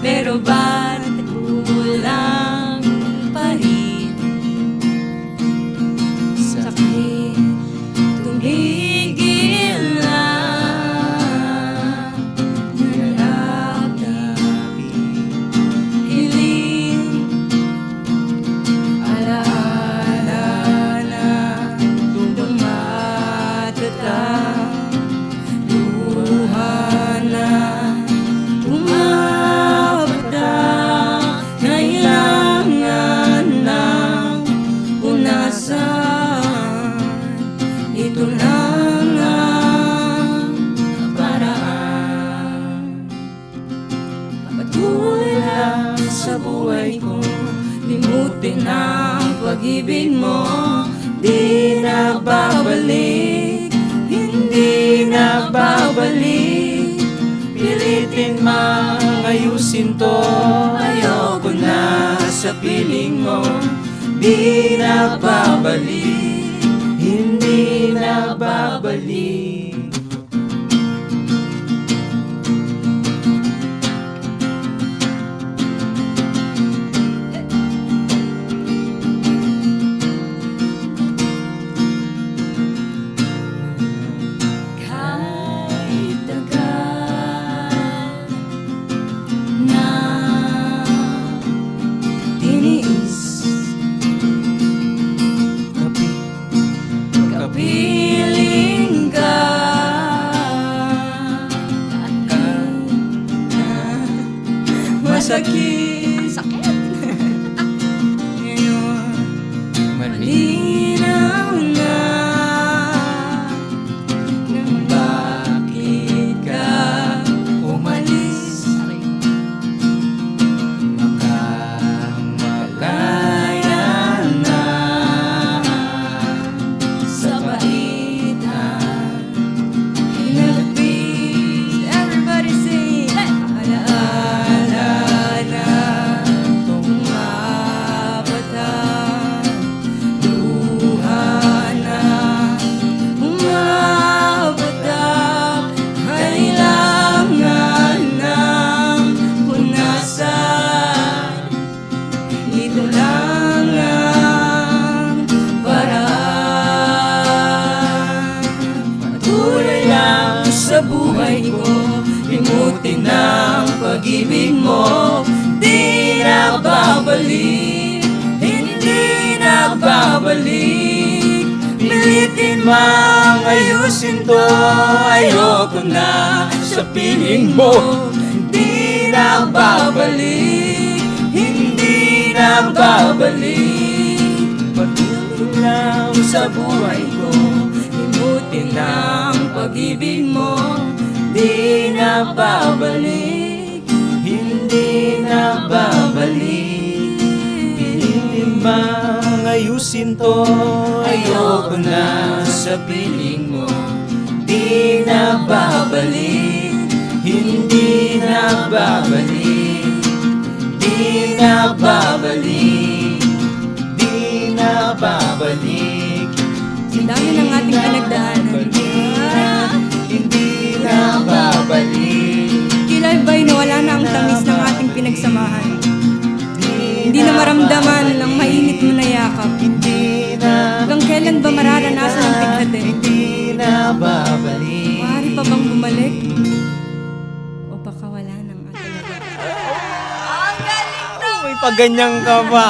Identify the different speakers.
Speaker 1: Pero ba't kulang pa rin? Sakit tumigil na nananapin, hiling alaala na dumatatang luha na ito lang ang paraan. Patuloy lang sa buhay ko, limutin ang pag-ibig mo. Di na babalik, hindi na babalik. Pilitin mang ayusin to, ayoko na sa piling mo. Di na babalik, hindi na babalik. Kahit tagal na tiniis, kapiling ka masakit. Sakit. Ngayon malinaw na kung bakit ka umalis. Makamalaya na sa baitan hinagpis. Everybody sing! Alaala na tumapatang luha na umapatang kailangan ng punasan. Ito lang ang paraan. Patuloy lang sa buhay ko, limutin ang pag-ibig mo. Di na babalik, hindi na babalik. Pilitin mang ayusin to, ayoko na sa piling mo. Di na babalik, hindi na babalik. Patuloy lang sa buhay ko, limutin ang pag-ibig mo. Di na babalik, hindi na babalik. Pilitin bang ayusin to, ayoko na sa piling mo. Di na babalik, hindi na babalik. Di na babalik, di na babalik.
Speaker 2: Ang dami ng ating pinagdaanan.
Speaker 1: Hindi na babalik.
Speaker 2: Tila ba'y nawala na ang tamis ng ating pinagsamahan? Hindi na maramdaman ng mainit mo na yakap. Hanggang kailan ba mararanasan ang pagdating?
Speaker 1: Hindi na babalik.
Speaker 2: Maaari pa bang bumalik? O baka wala nang ating
Speaker 1: May paganyang ka ba?